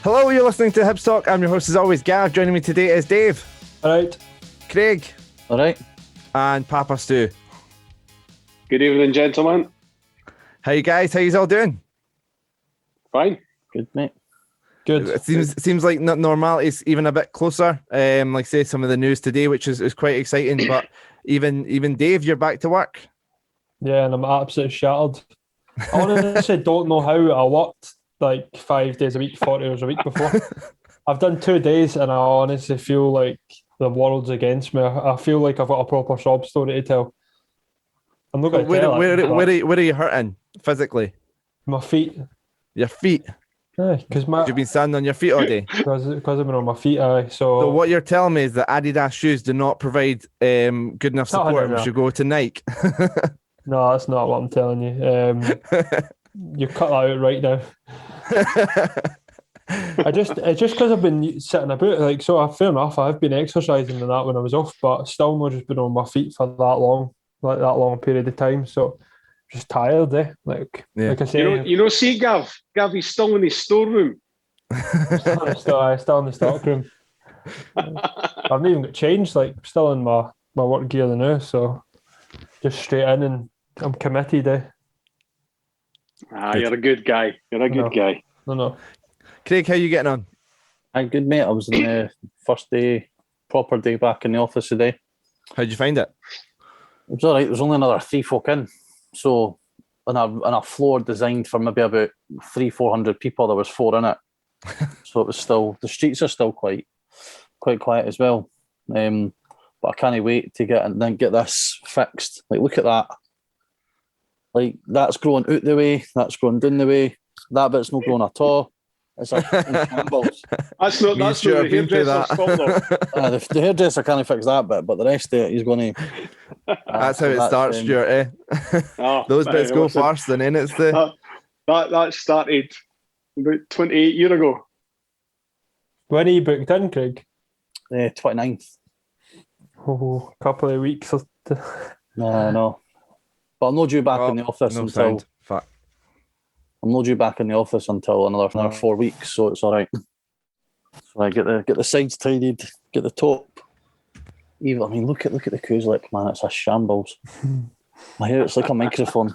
Hello, you're listening to Hibs Talk. I'm your host as always, Gav. Joining me today is Dave. All right. Craig. All right. And Papa Stu. Good evening, gentlemen. How you guys? How you all doing? Fine. Good, mate. Good. It seems like normality's even a bit closer. Like say some of the news today, which is quite exciting. But even Dave, you're back to work. Yeah, and I'm absolutely shattered. I honestly don't know how I worked like 5 days a week, 40 hours a week before. I've done 2 days and I honestly feel like the world's against me. I feel like I've got a proper sob story to tell. I'm not going to tell it. Where are you hurting physically? My feet. Your feet? Yeah, because you've been standing on your feet all day. Because I've been on my feet, So what you're telling me is that Adidas shoes do not provide good enough support. We should go to Nike. No, that's not what I'm telling you. You cut that out right now. It's just because I've been sitting about, like, so fair enough, I've been exercising and that when I was off, but still not just been on my feet for that long period of time. So just tired, Like I say, see Gav, he's still in his storeroom. still in the stock room. I've not even got changed, like still in my work gear now, so just straight in and I'm committed, You're a good guy. Good guy. No. Craig, how you getting on? I'm good, mate. I was in the first day, proper day back in the office today. How'd you find it? It was all right. There was only another 3 folk in. So on a floor designed for maybe about 300-400 people, there was 4 in it. So it was still, the streets are still quite quiet as well. But I can't wait to get this fixed. Like, look at that. Like, that's growing out the way, that's growing down the way, that bit's not growing at all. It's a shambles. That's not the hairdresser's fault, though. The hairdresser can't fix that bit, but the rest of it, he's going to... That's how it starts, Stuart, eh? Those bits go first, and then it's the... That started about 28 years ago. When are you booked in, Craig? 29th. Oh, a couple of weeks. No. But I'm not due back in the office until... I'm not due back in the office until another 4 weeks, so it's all right. So I get the sides tidied, get the top. Even, I mean, look at the Kuzlik, man. It's a shambles. My hair, it's like a microphone.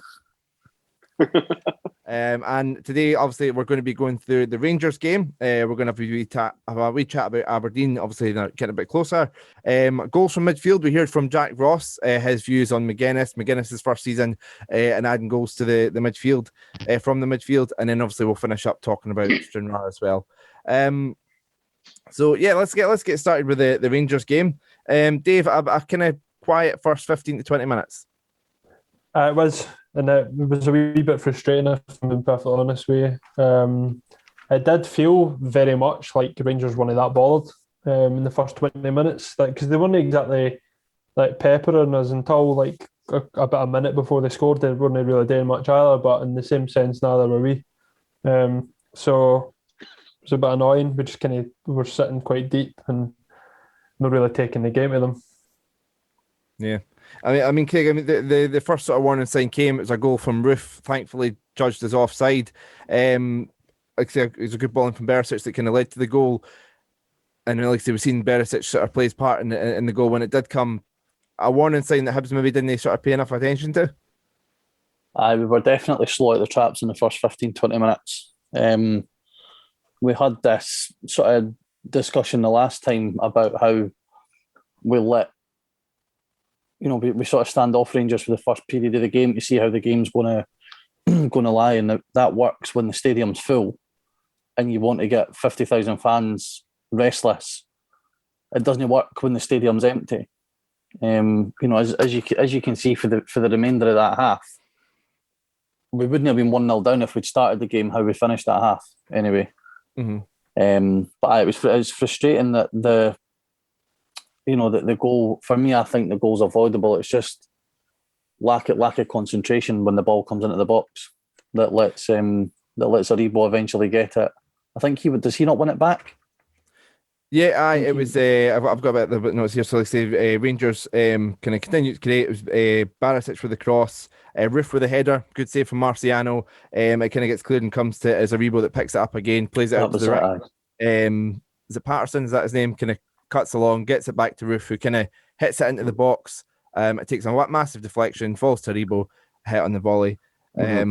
And today, obviously, we're going to be going through the Rangers game. We're going to have a wee chat about Aberdeen, obviously, getting a bit closer. Goals from midfield. We heard from Jack Ross, his views on Magennis' first season, and adding goals to the midfield, from the midfield. And then, obviously, we'll finish up talking about Stranraer as well. So, yeah, let's get started with the Rangers game. Dave, a kind of quiet first 15 to 20 minutes. It was. And it was a wee bit frustrating, if I'm being perfectly honest with you. It did feel very much like Rangers weren't that bothered in the first 20 minutes, because they weren't exactly like peppering us until like about a minute before they scored. They weren't really doing much either, but in the same sense, neither were we. So it was a bit annoying. We just were sitting quite deep and not really taking the game to them. Yeah. I mean, Craig, the first sort of warning sign came. It was a goal from Roof, thankfully judged as offside. Like I say, it was a good ball from Berisic that kind of led to the goal. And like I say, we've seen Berisic sort of play his part in the goal when it did come. A warning sign that Hibs maybe didn't sort of pay enough attention to. We were definitely slow at the traps in the first 15-20 minutes. We had this sort of discussion the last time about how we let... we sort of stand off Rangers for the first period of the game to see how the game's going to lie, and that works when the stadium's full and you want to get 50,000 fans restless. It doesn't work when the stadium's empty. As you can see for the remainder of that half, we wouldn't have been 1-0 down if we'd started the game how we finished that half anyway. Mm-hmm. But it was frustrating that the goal, for me, I think the goal's avoidable. It's just lack of concentration when the ball comes into the box that lets Aribo eventually get it. I think does he not win it back? Yeah, it was. I've got about the notes here. So let's say Rangers kind of continued to create. It was Barisic for the cross, Roof with the header, good save from Marciano. It kind of gets cleared and comes to as Aribo that picks it up again, plays it out to the right. Is it Patterson? Is that his name? Kind of cuts along, gets it back to Roof, who kind of hits it into the box. It takes a massive deflection, falls to Aribo, hit on the volley. I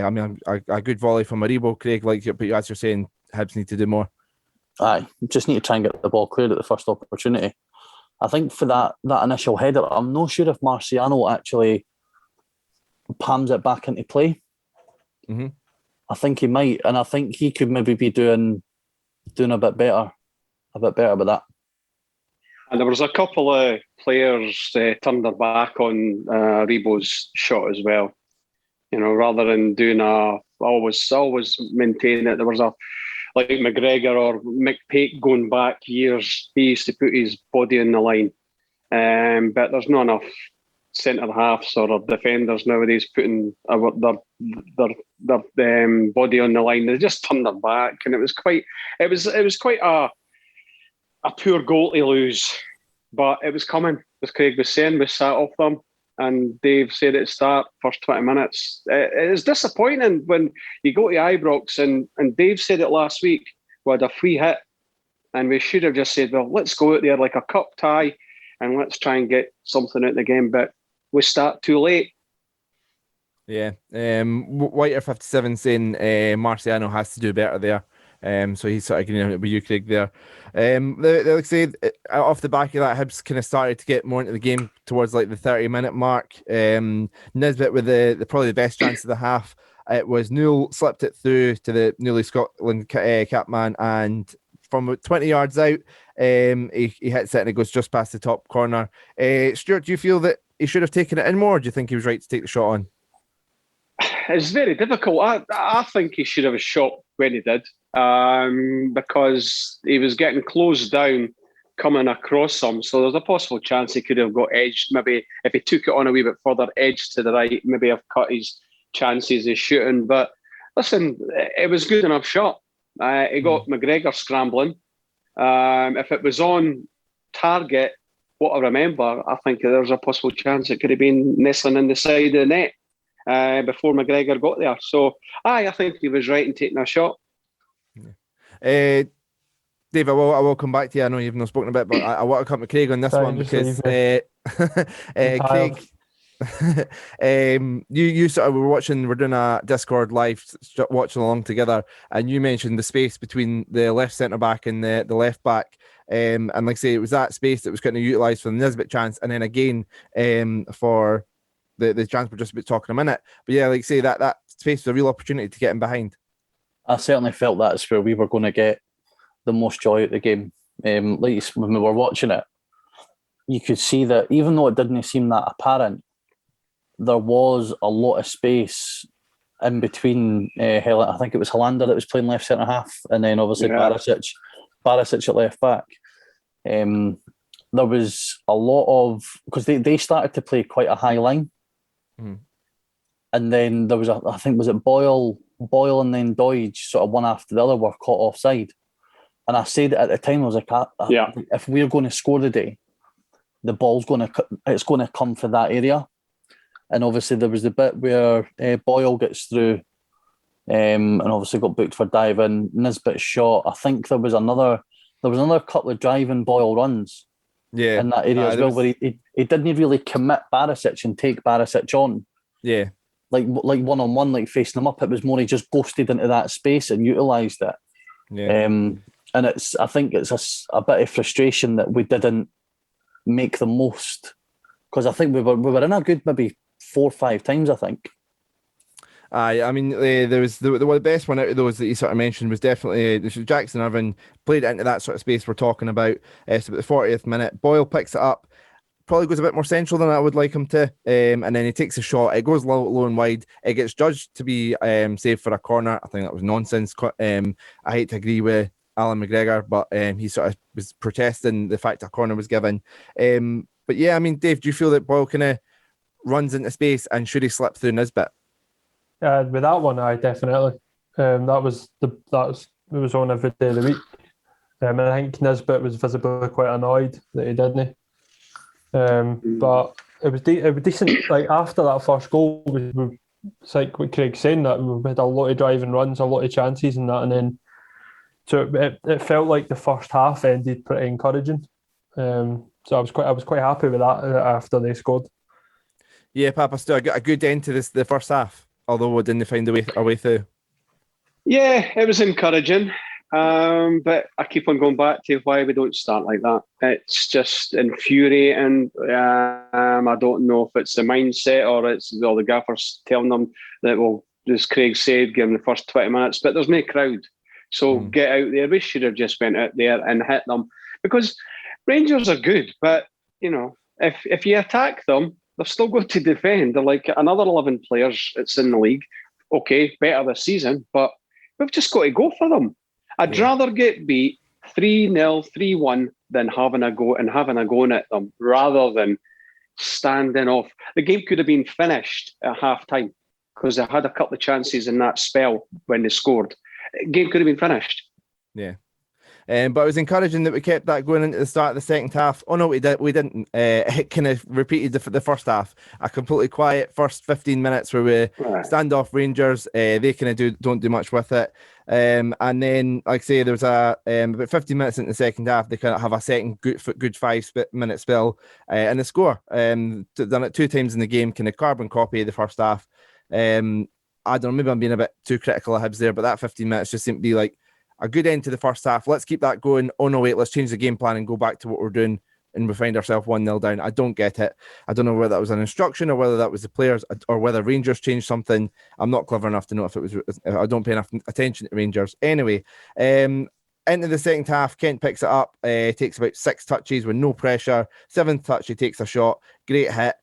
mean, a good volley from Aribo, Craig, but as you're saying, Hibs need to do more. Aye, just need to try and get the ball cleared at the first opportunity. I think for that initial header, I'm not sure if Marciano actually palms it back into play. I think he might, and I think he could maybe be doing a bit better with that. And there was a couple of players turned their back on Rebo's shot as well. You know, rather than doing always maintain it. There was like McGregor or McPake going back years. He used to put his body on the line, but there's not enough centre halves or defenders nowadays putting their body on the line. They just turned their back, and it was quite a poor goal to lose. But it was coming, as Craig was saying. We sat off them. And Dave said at the start, first 20 minutes. It is disappointing when you go to Ibrox, and Dave said it last week, we had a free hit, and we should have just said, well, let's go out there like a cup tie, and let's try and get something out of the game. But we start too late. Yeah. Whiter 57 saying Marciano has to do better there. So he's sort of agreeing with you, Craig, there. Like I said, off the back of that, Hibs kind of started to get more into the game towards like the 30-minute mark. Nisbet with the probably the best chance of the half. It was Newell slipped it through to the newly Scotland cap man, and from 20 yards out, he hits it and it goes just past the top corner. Stuart, do you feel that he should have taken it in more, or do you think he was right to take the shot on? It's very difficult. I think he should have shot when he did, because he was getting closed down coming across him. So there's a possible chance he could have got edged. Maybe if he took it on a wee bit further, edged to the right, maybe have cut his chances of shooting. But listen, it was good enough shot. He got McGregor scrambling. If it was on target, what I remember, I think there's a possible chance it could have been nestling in the side of the net before McGregor got there. So, I think he was right in taking a shot. Dave, I will come back to you. I know you've not spoken a bit, but I want to come to Craig on this one because Craig, you sort of we're doing a Discord live, watching along together, and you mentioned the space between the left centre back and the left back. And like I say, it was that space that was kind of utilised for the Nisbet chance, and then again for the chance we're just about talking a minute. But yeah, like I say, that space was a real opportunity to get him behind. I certainly felt that's where we were going to get the most joy at the game. Like when we were watching it, you could see that even though it didn't seem that apparent, there was a lot of space in between. I think it was Hallender that was playing left centre half, and then obviously Barisic at left back. There was a lot of, because they started to play quite a high line, and then there was I think was it Boyle and then Doidge, sort of one after the other, were caught offside. And I said at the time, I was like, if we're going to score today, the ball's going to come for that area. And obviously there was the bit where Boyle gets through, and obviously got booked for diving. Nisbet shot. I think there was another couple of driving Boyle runs. Yeah, in that area as well, where he didn't really commit Barisic and take Barisic on. Yeah, like one-on-one, like facing him up. It was more he just ghosted into that space and utilised it. Yeah. And I think it's a bit of frustration that we didn't make the most, because I think we were in a good maybe 4 or 5 times, I think. I mean, there was the best one out of those that you sort of mentioned was definitely Jackson Irvine played it into that sort of space we're talking about. So at the 40th minute, Boyle picks it up, probably goes a bit more central than I would like him to, and then he takes a shot. It goes low and wide. It gets judged to be saved for a corner. I think that was nonsense. I hate to agree with Alan McGregor, but he sort of was protesting the fact a corner was given. But yeah, I mean, Dave, do you feel that Boyle kind of runs into space, and should he slip through Nisbet? With that one, I definitely. It was on every day of the week. And I think Nisbet was visibly quite annoyed that he didn't. But it was decent. Like after that first goal, it's like what Craig's saying, that we had a lot of driving runs, a lot of chances, and that, and then So it felt like the first half ended pretty encouraging. So I was quite happy with that after they scored. Yeah, Papa, still a good end to the first half, although we didn't find our way through. Yeah, it was encouraging. But I keep on going back to why we don't start like that. It's just infuriating. I don't know if it's the mindset or it's all the gaffers telling them that, well, as Craig said, give them the first 20 minutes, but there's no crowd. So get out there. We should have just went out there and hit them, because Rangers are good, but if you attack them, they've still got to defend. They're like another 11 players that's in the league. Okay, better this season, but we've just got to go for them. I'd rather get beat 3-0, 3-1 than having a go at them, rather than standing off. The game could have been finished at half time because they had a couple of chances in that spell when they scored. Game could have been finished. Yeah. But it was encouraging that we kept that going into the start of the second half. Oh no, we didn't. It kind of repeated the first half. A completely quiet first 15 minutes where we stand off Rangers. They kind of don't do much with it. And then, like I say, there was about 15 minutes into the second half. They kind of have a second good 5-minute spell and they score. Done it 2 times in the game. Kind of carbon copy of the first half. I don't know, maybe I'm being a bit too critical of Hibs there, but that 15 minutes just seemed to be like a good end to the first half. Let's keep that going. Oh no, wait, let's change the game plan and go back to what we're doing, and we find ourselves 1-0 down. I don't get it. I don't know whether that was an instruction or whether that was the players or whether Rangers changed something. I'm not clever enough to know if it was. I don't pay enough attention to Rangers. Anyway, into the second half, Kent picks it up, takes about 6 touches with no pressure. 7th touch, he takes a shot. Great hit.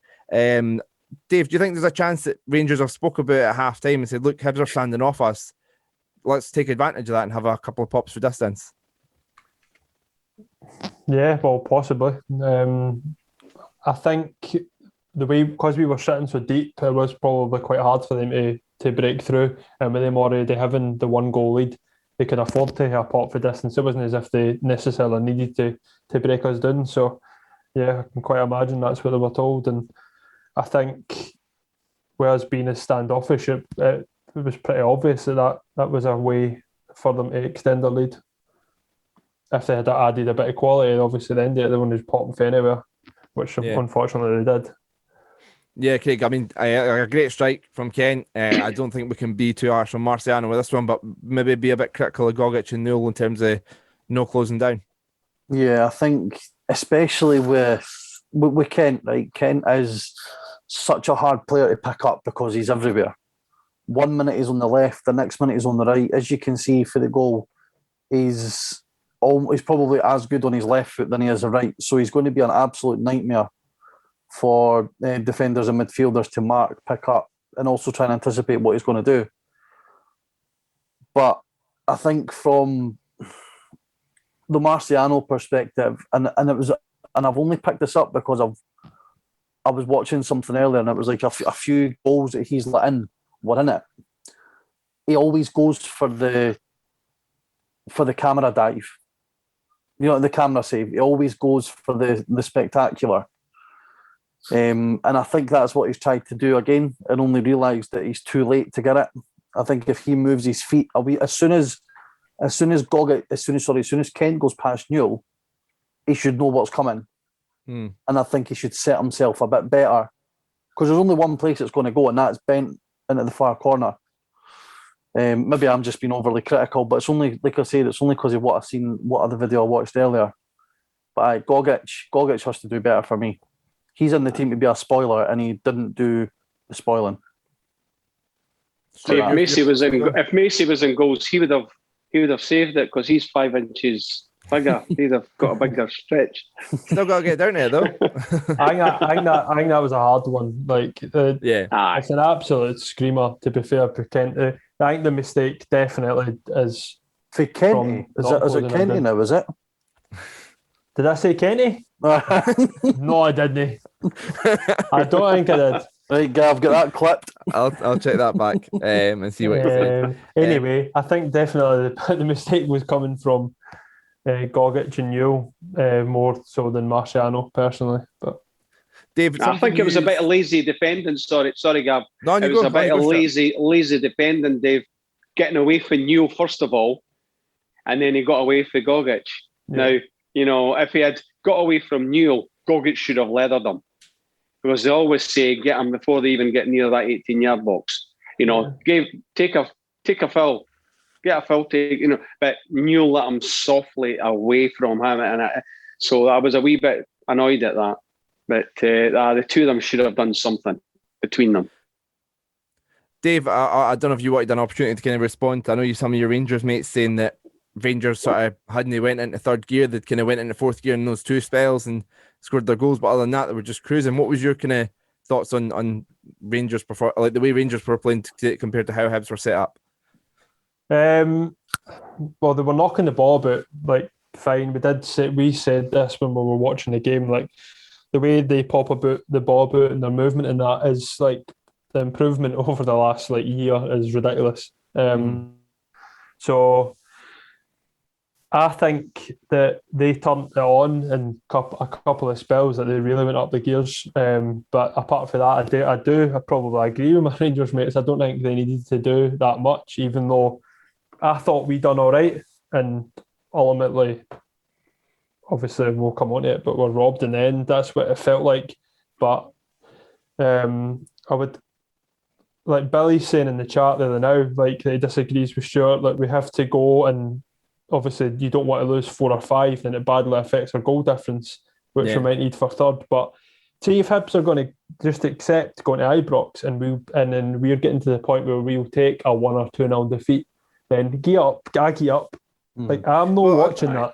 Dave, do you think there's a chance that Rangers have spoke about it at half time and said, look, Hibs are standing off us, let's take advantage of that and have a couple of pops for distance? Yeah, well, possibly. I think the way, because we were sitting so deep, it was probably quite hard for them to break through. And with them already having the 1-goal lead, they could afford to have a pop for distance. It wasn't as if they necessarily needed to break us down. So, yeah, I can quite imagine that's what they were told. And I think, whereas being as standoffish, it was pretty obvious that was a way for them to extend their lead. If they had added a bit of quality, obviously then they wouldn't have popped anywhere, which unfortunately they did. Yeah, Craig, I mean, a great strike from Kent. I don't think we can be too harsh on Marciano with this one, but maybe be a bit critical of Gogic and Newell in terms of no closing down. Yeah, I think especially with Kent, right? Kent is such a hard player to pick up because he's everywhere. 1 minute he's on the left, the next minute he's on the right. As you can see for the goal, he's probably as good on his left foot than he is the right. So he's going to be an absolute nightmare for defenders and midfielders to mark, pick up, and also try and anticipate what he's going to do. But I think from the Marciano perspective, and I've only picked this up because I was watching something earlier, and it was like a few goals that he's let in were in it. He always goes for the camera dive. The camera save. He always goes for the spectacular. And I think that's what he's tried to do again, and only realised that he's too late to get it. I think if he moves his feet away, as soon as Kent goes past Newell, he should know what's coming. And I think he should set himself a bit better, because there's only one place it's going to go, and that's bent into the far corner. Maybe I'm just being overly critical, but it's only, like I said, it's only because of what I've seen, what other video I watched earlier. But Gogic has to do better for me. He's in the team to be a spoiler, and he didn't do the spoiling. So if Macy was in goals, he would have saved it, because he's 5 inches bigger. He'd have got a bigger stretch. Still got to get down there though. I think that was a hard one. It's an absolute screamer. To be fair, for Kent, I think the mistake definitely is for Kenny. Is it Kenny now? Is it? Did I say Kenny? No, I didn't. I don't think I did. Right, Gav, get that clipped. I'll check that back and see what you say. Anyway, I think definitely the mistake was coming from Gogic and Newell more so than Marciano, personally. But David, I think it was a bit of lazy defending. Sorry, Gav. It was a bit of lazy defending, Dave. Getting away from Newell first of all, and then he got away from Gogic. Now, if he had got away from Newell, Gogic should have leathered him. Because they always say, get him before they even get near that 18-yard box. Take a foul. Get a foul take, but Newell let him softly away from him. So I was a wee bit annoyed at that. But the two of them should have done something between them. Dave, I don't know if you wanted an opportunity to kind of respond. I know some of your Rangers mates saying that Rangers sort of hadn't went into third gear, they'd kind of went into fourth gear in those two spells and scored their goals, but other than that, they were just cruising. What was your kind of thoughts on Rangers like the way Rangers were playing compared to how Hibs were set up? Well, they were knocking the ball about like fine. We said this when we were watching the game, like the way they pop about the ball about and their movement and that is like the improvement over the last like year is ridiculous. So I think that they turned it on in a couple of spells that they really went up the gears. But apart from that, I probably agree with my Rangers mates. I don't think they needed to do that much, even though I thought we done all right. And ultimately, obviously, we'll come on to it, but we're robbed in the end. That's what it felt like. But I would, like Billy's saying in the chat there now, like he disagrees with Stuart, like we have to go and obviously you don't want to lose 4 or 5, then it badly affects our goal difference, which we might need for third. But see if Hibs are going to just accept going to Ibrox and then we're getting to the point where we'll take a 1 or 2-0 defeat, then gee up. Like I'm not watching that.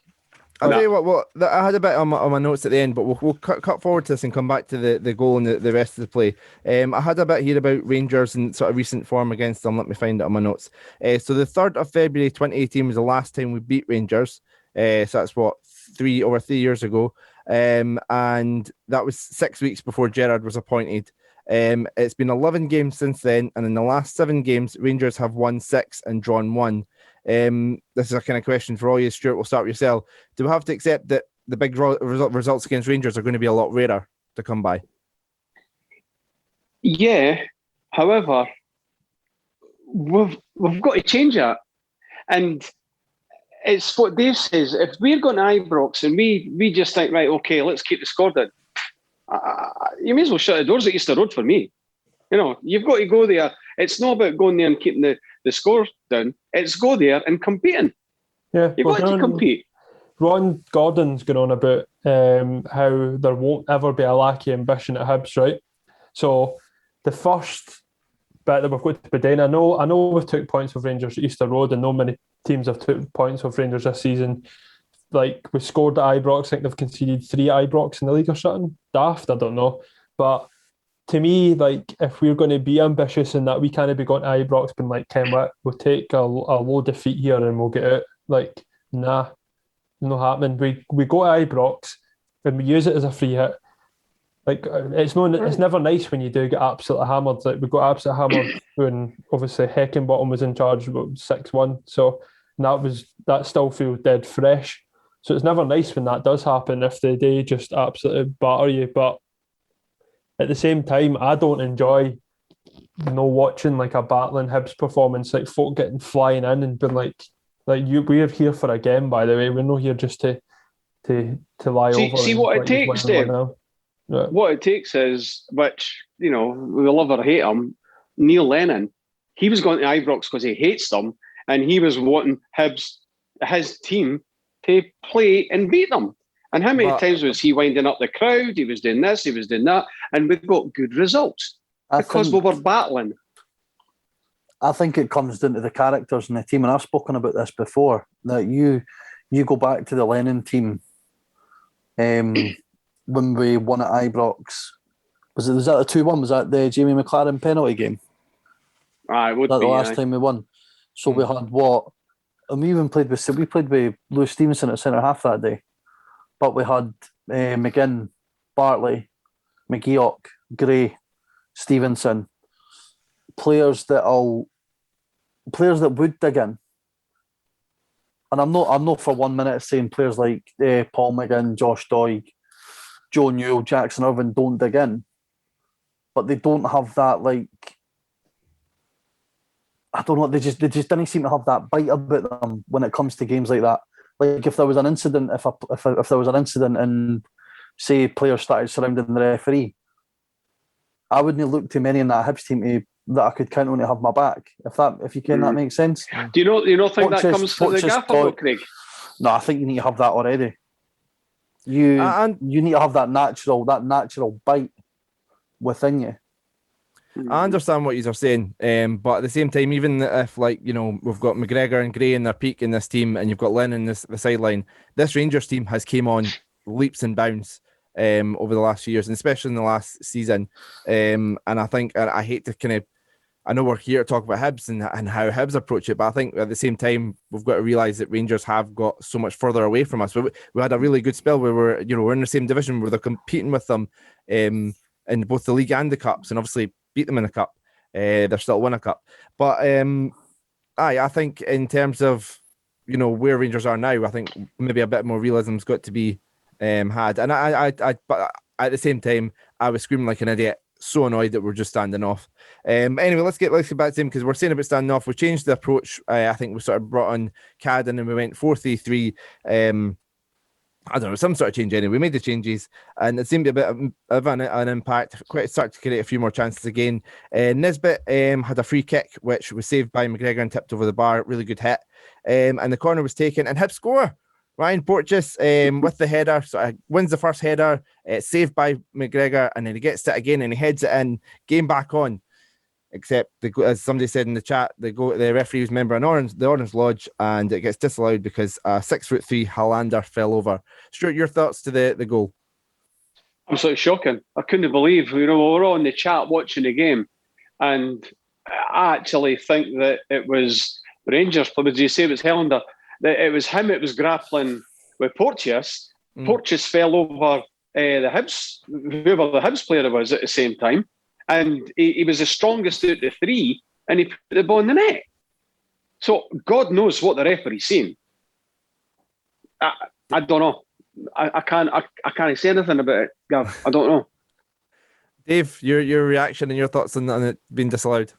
I'll tell you what, I had a bit on my notes at the end, but we'll cut forward to this and come back to the goal and the rest of the play. I had a bit here about Rangers and sort of recent form against them. Let me find it on my notes. So the 3rd of February 2018 was the last time we beat Rangers. So that's over 3 years ago. And that was 6 weeks before Gerrard was appointed. It's been 11 games since then, and in the last 7 games, Rangers have won 6 and drawn 1. This is a kind of question for all you, Stuart. We'll start with yourself. Do we have to accept that the big results against Rangers are going to be a lot rarer to come by? Yeah. However, we've got to change that. And it's what Dave says. If we're going to Ibrox and we just think, right, okay, let's keep the score down, you may as well shut the doors at Easter Road for me. You've got to go there. It's not about going there and keeping the score down. It's go there and competing. Yeah, you've got to compete. Ron Gordon's going on about how there won't ever be a lack of ambition at Hibs, right? So the first bit that we've got to be doing, I know we've took points of Rangers at Easter Road, and no many teams have took points of Rangers this season. Like we scored at Ibrox, I think they've conceded 3 Ibrox in the league or something. Daft, I don't know. But to me, like if we're going to be ambitious in that, we can't be going to Ibrox being like, we'll take a low defeat here and we'll get out. Like, nah, not happening. We go to Ibrox and we use it as a free hit. Like it's never nice when you do get absolutely hammered. Like we got absolutely hammered when obviously Heckenbottom was in charge about 6-1. So that still feels dead fresh. So it's never nice when that does happen if they just absolutely batter you. But at the same time, I don't enjoy watching like a battling Hibs performance, like folk getting flying in and being like we're here for a game, by the way. We're not here just to lie over. See what it takes, Dave. Yeah. What it takes is, which, we love or hate him, Neil Lennon, he was going to Ibrox because he hates them, and he was wanting Hibs, his team, to play and beat them. And how many times was he winding up the crowd? He was doing this, he was doing that, and we've got good results because we were battling. I think it comes down to the characters in the team, and I've spoken about this before, that you go back to the Lennon team when we won at Ibrox. Was that the 2-1? Was that the Jamie McLaren penalty game? It would that be the last time we won. So we had what? And we even played with Lewis Stevenson at centre half that day. But we had McGinn, Bartley, McGeoch, Gray, Stevenson, players that would dig in. And I'm not for 1 minute saying players like Paul McGinn, Josh Doig, Joe Newell, Jackson Irvine don't dig in, but they don't have that like I don't know. They just didn't seem to have that bite about them when it comes to games like that. Like if there was an incident, if there was an incident and say players started surrounding the referee, I wouldn't look to many in that Hibs team that I could count on to have my back. If you can, that makes sense. Do you not think that comes from the gaffer, Craig? No, I think you need to have that already. You need to have that natural bite within you. I understand what you're saying, but at the same time, even if we've got McGregor and Gray in their peak in this team, and you've got Lynn in the sideline, this Rangers team has came on leaps and bounds over the last few years, and especially in the last season. And I think I hate to I know we're here to talk about Hibs and how Hibs approach it, but I think at the same time we've got to realise that Rangers have got so much further away from us. We had a really good spell where we're in the same division where they're competing with them in both the league and the cups, and obviously beat them in the cup. They're still win a cup, but I think in terms of where Rangers are now, I think maybe a bit more realism's got to be had. And but at the same time, I was screaming like an idiot, so annoyed that we're just standing off. Anyway, let's get back to him, because we're saying about standing off. We changed the approach. I think we sort of brought on Cadden and we went 4-3-3. I don't know, some sort of change anyway. We made the changes and it seemed to be a bit of an impact. Quite started to create a few more chances again. Nisbet had a free kick which was saved by McGregor and tipped over the bar. Really good hit. And the corner was taken and Hibs score. Ryan Porteous with the header, wins the first header, saved by McGregor, and then he gets it again and he heads it in. Game back on. Except, as somebody said in the chat, the referee was a member of the Orange Lodge, and it gets disallowed because a 6'3" Hallender fell over. Stuart, your thoughts to the goal? Absolutely shocking. I couldn't believe, we were all in the chat watching the game, and I actually think that it was Rangers. Did you say it was Hallender? That it was him. It was grappling with Porteous. Porteous fell over the Hibs, whoever the Hibs player was at the same time. And he was the strongest out of the three, and he put the ball in the net. So God knows what the referee's saying. I don't know. I can't say anything about it, Gav. I don't know. Dave, your reaction and your thoughts on it being disallowed?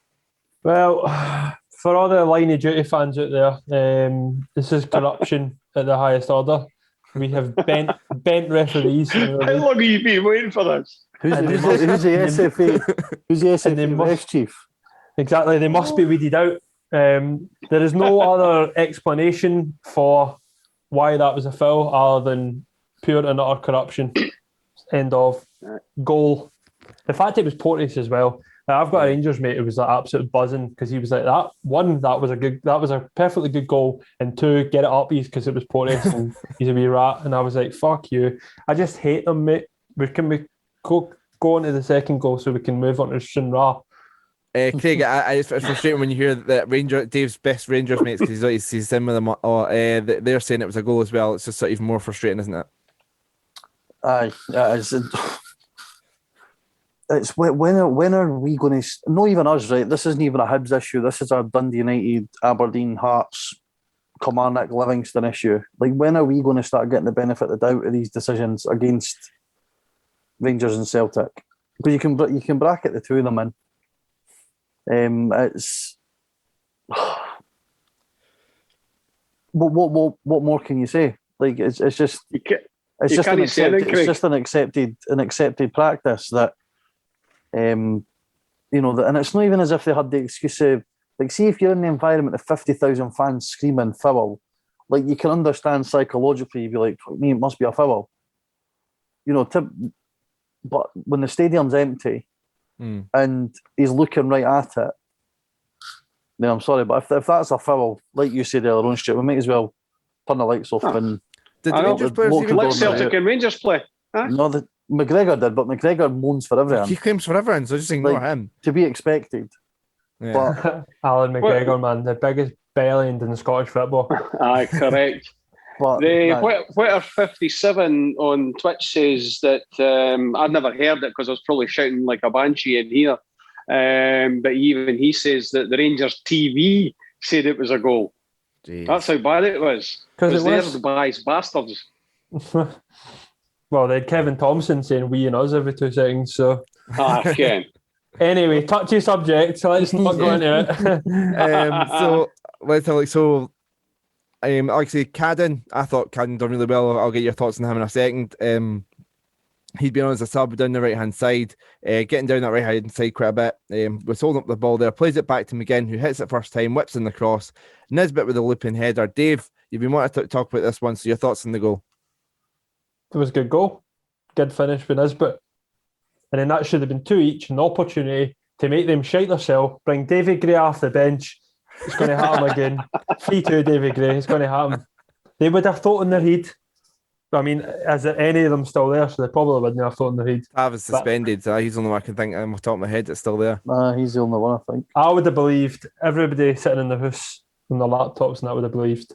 Well, for all the line of duty fans out there, this is corruption at the highest order. We have bent referees. How long have you been waiting for this? Who's the SFA? Who's the SFA ref chief? Exactly, they must be weeded out. There is no other explanation for why that was a foul other than pure and utter corruption. End of. Goal. The fact it was Porteous as well. I've got a Rangers mate who was like absolute buzzing because he was like, that was a perfectly good goal, and two, get it up because it was Porteous and he's a wee rat. And I was like, fuck you. I just hate them, mate. Can we go on to the second goal so we can move on to Stranraer? Craig, it's frustrating when you hear that Dave's best Rangers mates, because he's in with them. They're saying it was a goal as well. It's just even more frustrating, isn't it? Aye, it's when are we going to? Not even us, right? This isn't even a Hibs issue. This is a Dundee United, Aberdeen, Hearts, Kilmarnock, Livingston issue. Like, when are we going to start getting the benefit of the doubt of these decisions against Rangers and Celtic? Because you can bracket the two of them in. It's what more can you say? Like, it's just an accepted practice that. And it's not even as if they had the excuse of, like, see, if you're in the environment of 50,000 fans screaming foul, like, you can understand psychologically, you'd be like, me, it must be a foul. But when the stadium's empty and he's looking right at it, then I'm sorry, but if that's a foul, like you said earlier on, Stuart, we might as well turn the lights off and... Did the Rangers players even... Let Celtic and Rangers play. Huh? No, McGregor did, but McGregor moans for everyone. He claims for everyone, so just ignore him. To be expected. Yeah. But Alan McGregor, man, the biggest belly in Scottish football. Aye, correct. But Whitter 57 on Twitch says that I'd never heard it because I was probably shouting like a banshee in here. But even he says that the Rangers TV said it was a goal. Jeez. That's how bad it was. Because they're the biased bastards. Well, they had Kevin Thompson saying we and us every 2 seconds, so... Ken. Anyway, touchy subject, so let's not go into it. So let's have like say Cadden. I thought Cadden done really well. I'll get your thoughts on him in a second. He'd been on as a sub down the right hand side, getting down that right hand side quite a bit. Was holding up the ball there, plays it back to McGinn, who hits it first time, whips in the cross. Nisbet with a looping header. Dave, you've been wanting to talk about this one, so your thoughts on the goal? It was a good goal, good finish with Nisbet, and then that should have been 2 each, an opportunity to make them shite themselves, bring David Gray off the bench. It's going to happen again. 3-2 David Gray, it's going to happen. They would have thought in their head. I mean, is there any of them still there? So they probably wouldn't have thought in their head. Tav is suspended. He's the only one I can think of off the top of my head that's still there. He's the only one, I think. I would have believed, everybody sitting in their house on their laptops and that would have believed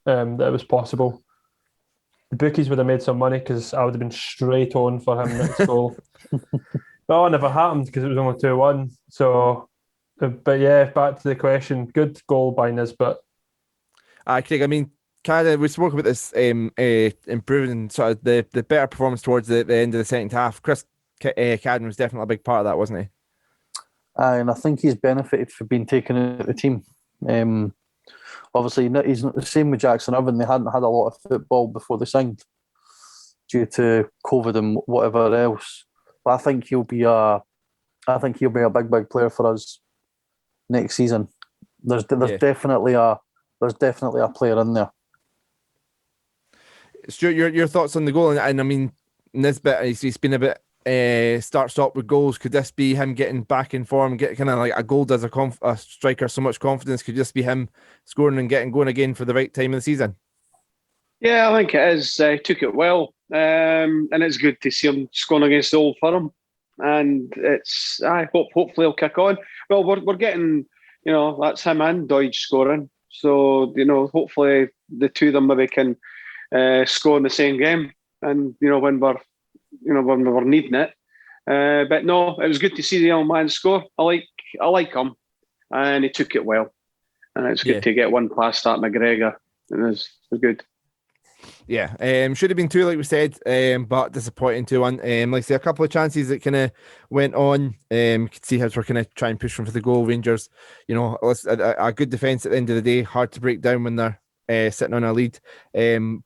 that it was possible. The bookies would have made some money because I would have been straight on for him next goal. But it never happened because it was only 2-1. So, but yeah, back to the question. Good goal by Nisbet. Craig, I mean, we spoke about this improving sort of the better performance towards the end of the second half. Cadden was definitely a big part of that, wasn't he? And I think he's benefited from being taken out of the team. Obviously, he's not the same with Jackson Irvine. They hadn't had a lot of football before they signed due to COVID and whatever else. But I think he'll be a big player for us next season. There's definitely a player in there. Stuart, your thoughts on the goal? And I mean, Nisbet, he's been a bit start-stop with goals. Could this be him getting back in form, get kind of like a goal does a striker so much confidence? Could this be him scoring and getting going again for the right time of the season? Yeah, I think it is. Took it well, and it's good to see him scoring against the Old Firm. And it's hopefully he'll kick on. Well, we're getting, that's him and Doidge scoring. So hopefully the two of them maybe can score in the same game, and when we're needing it. But no, it was good to see the young man score. I like him, and he took it well, and it's good to get one past that McGregor. It was good. Yeah, should have been 2, like we said, but disappointing 2-1. Like I say, a couple of chances that kind of went on. Could see how we're kind of trying to push them for the goal. Rangers, a good defence at the end of the day. Hard to break down when they're sitting on a lead.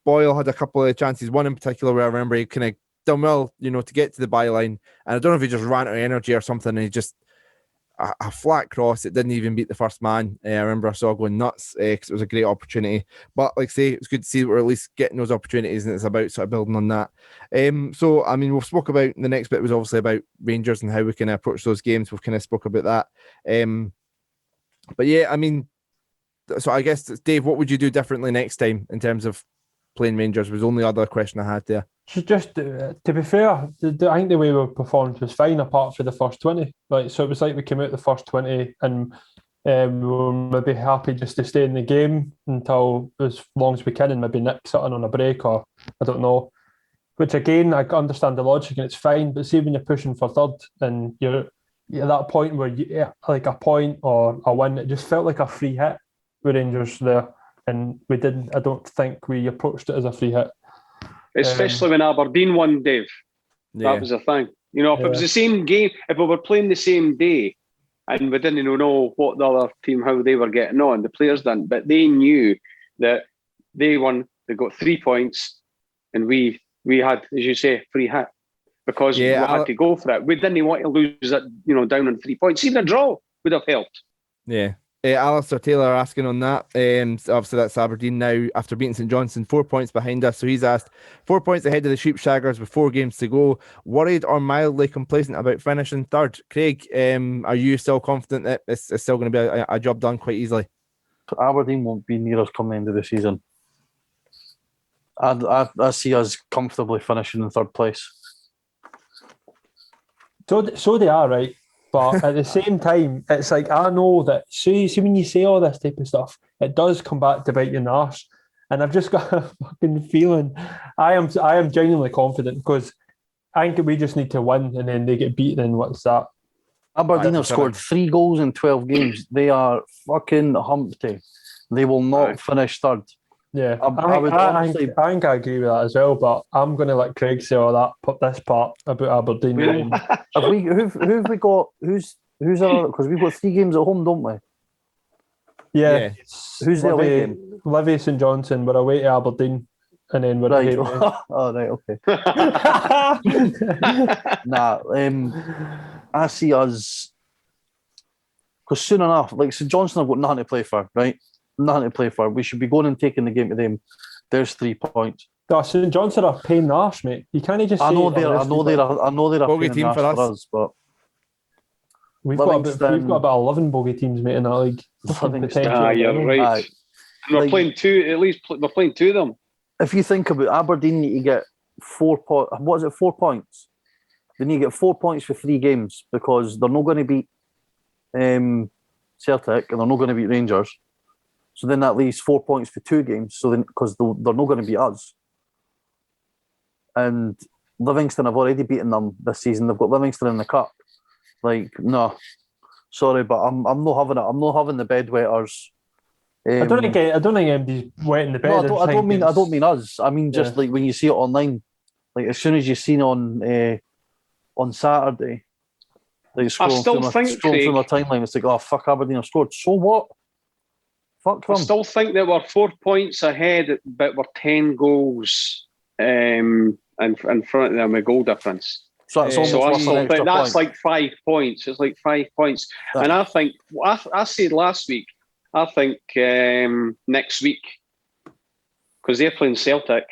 Boyle had a couple of chances. One in particular where I remember he kind of done well, to get to the byline, and I don't know if he just ran out of energy or something, and he just a flat cross. It didn't even beat the first man. I remember I saw going nuts because it was a great opportunity. But like I say, it's good to see that we're at least getting those opportunities, and it's about sort of building on that. So I mean, we've spoke about the next bit was obviously about Rangers and how we can approach those games. We've kind of spoke about that. But yeah, I mean, so I guess Dave, what would you do differently next time in terms of playing Rangers? Was the only other question I had there. Just to be fair, I think the way we performed was fine apart from the first 20. So it was like we came out the first 20 and we were maybe happy just to stay in the game until as long as we can and maybe nick something on a break or I don't know. Which again, I understand the logic and it's fine, but see when you're pushing for third and you're at that point where like a point or a win, it just felt like a free hit with Rangers there. And we didn't, I don't think we approached it as a free hit. Especially when Aberdeen won, Dave. That was the thing. If it was the same game, if we were playing the same day and we didn't know what the other team, how they were getting on, the players didn't, but they knew that they won, they got 3 points, and we had, as you say, free hit because we had to go for it. We didn't want to lose it, down on 3 points. Even a draw would have helped. Yeah. Alistair Taylor asking on that. Obviously, that's Aberdeen now after beating St Johnstone, 4 points behind us. So he's asked 4 points ahead of the Sheepshaggers with 4 games to go. Worried or mildly complacent about finishing third? Craig, are you still confident that it's still going to be a job done quite easily? Aberdeen won't be near us come the end of the season. I see us comfortably finishing in third place. So they are, right? But at the same time, it's like, I know that, see when you say all this type of stuff, it does come back to bite you in the arse. And I've just got a fucking feeling, I am genuinely confident because I think we just need to win and then they get beaten and what's that? Aberdeen have scored 3 goals in 12 games. They are fucking humpty. They will not finish third. Yeah, I would honestly. I think I agree with that as well. But I'm going to let Craig say all that. Put this part about Aberdeen. Have we? Who've we got? Who's our? Because we've got 3 games at home, don't we? Yeah. Who's the away game? Livy St Johnstone. We're away to Aberdeen, and then we're Right. away. Oh, right. Okay. I see us because soon enough, like St Johnstone have got nothing to play for, right? Nothing to play for. We should be going and taking the game to them. There's 3 points. St Johnstone are paying the arse, mate. You can't just. I know they're a Bogey pain in team the for arse us. but We've got about 11 bogey teams, mate, in that league. You're right. Aye. And we're playing 2. At least we're playing 2 of them. If you think about Aberdeen, you get 4 points. What is it? 4 points. Then you get 4 points for 3 games because they're not going to beat Celtic and they're not going to beat Rangers. So then that leaves 4 points for 2 games. So then, because they're not going to beat us. And Livingston have already beaten them this season. They've got Livingston in the cup. Like, no, sorry, but I'm not having it. I'm not having the bedwetters. I don't think MD's wetting the bed. No, I don't mean us. I mean just like when you see it online. Like as soon as you've seen on Saturday, like scrolling through my timeline, it's like, oh fuck, Aberdeen have scored. So what? Fuck them. I still think that we're 4 points ahead, but we're 10 goals in front of them with goal difference. So that's like 5 points. It's like 5 points. Yeah. And I think I said last week. I think next week, because they're playing Celtic.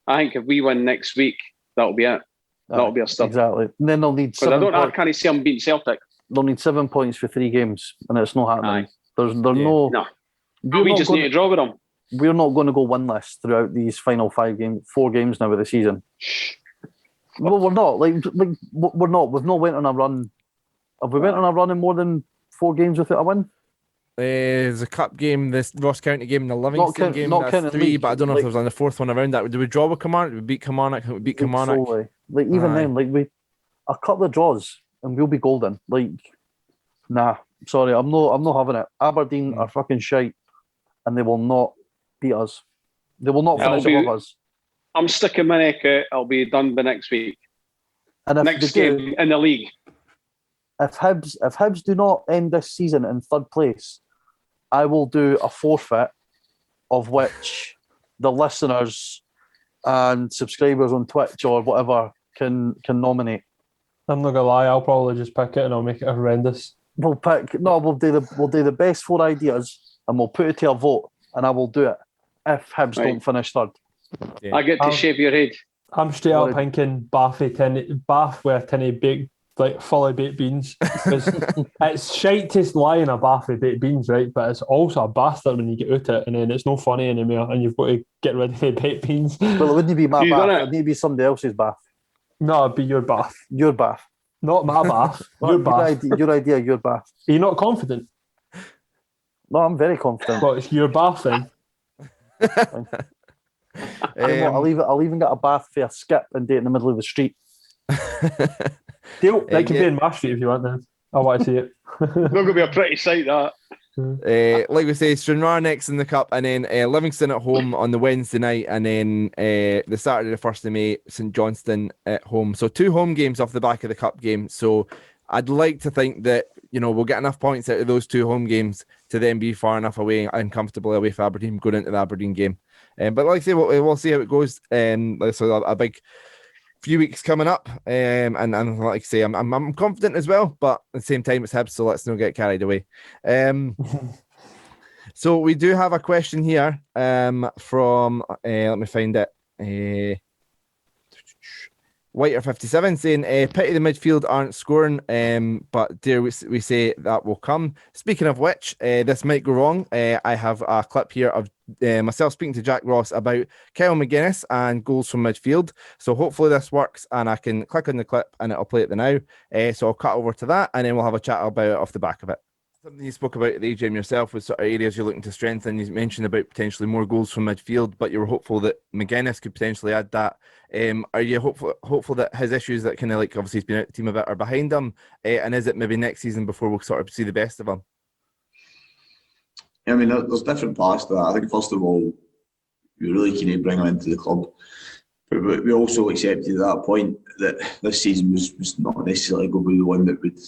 I think if we win next week, that'll be it. That'll be a start. Exactly. And then they'll need 7 points. I can't see them beating Celtic. They'll need 7 points for 3 games, and it's not happening. Aye. There's no. We just need to draw with them. We're not going to go winless throughout these final 4 games now of the season. Well, we're not. Like we're not. We've not went on a run. Have we went on a run in more than 4 games without a win? There's a cup game, this Ross County game, and the Livingston game. That's 3, league, but I don't know if there was on the 4th one around that. Did we draw with Kilmarnock? Did we beat Kilmarnock? We beat Kilmarnock. Solely. Like even then, like a couple of draws and we'll be golden. Like, nah, sorry, I'm not having it. Aberdeen are fucking shite, and they will not beat us. They will not finish above us. I'm sticking my neck out. I'll be done by next week. And if next game in the league. If Hibs do not end this season in 3rd place, I will do a forfeit of which the listeners and subscribers on Twitch or whatever can nominate. I'm not gonna lie, I'll probably just pick it and I'll make it horrendous. We'll do the best 4 ideas and we'll put it to a vote and I will do it if Hibs don't finish 3rd. Yeah. I get to shave your head. I'm straight up thinking Bath with a tin of baked, like fully baked beans. Because it's shite to lie in a bath with baked beans, right? But it's also a bastard when you get out it, and then it's no funny anymore, and you've got to get rid of the baked beans. Well, it wouldn't be my bath. It'd need to be somebody else's bath. No, it'd be your bath. Your bath. Not my bath. Your bath. Your idea, your bath. Are you not confident? No, I'm very confident. Well, it's your bath then. I'll even get a bath for a skip and do it in the middle of the street. Deal. That can be in my street if you want. Then I want to see it. It's not going to be a pretty sight, that. Like we say, Stranraer next in the cup, and then Livingston at home on the Wednesday night, and then the Saturday the 1st of May, St Johnstone at home. So 2 home games off the back of the cup game. So I'd like to think that we'll get enough points out of those 2 home games to then be far enough away and comfortably away for Aberdeen going into the Aberdeen game. But like I say, we'll see how it goes. So a big few weeks coming up, and like I say, I'm confident as well. But at the same time, it's Hibs, so let's not get carried away. So we do have a question here from let me find it. Whiter57 saying, pity the midfield aren't scoring, but dare we say that will come. Speaking of which, this might go wrong. I have a clip here of myself speaking to Jack Ross about Kyle Magennis and goals from midfield. So hopefully this works and I can click on the clip and it'll play it now. So I'll cut over to that and then we'll have a chat about it off the back of it. Something you spoke about at the AGM yourself was sort of areas you're looking to strengthen. You mentioned about potentially more goals from midfield, but you were hopeful that Magennis could potentially add that. Are you hopeful that his issues that kind of like obviously he's been out the team a bit are behind him? And is it maybe next season before we'll sort of see the best of him? Yeah, I mean, there's different parts to that. I think first of all, we were really keen to bring him into the club. But we also accepted at that point that this season was not necessarily going to be the one that would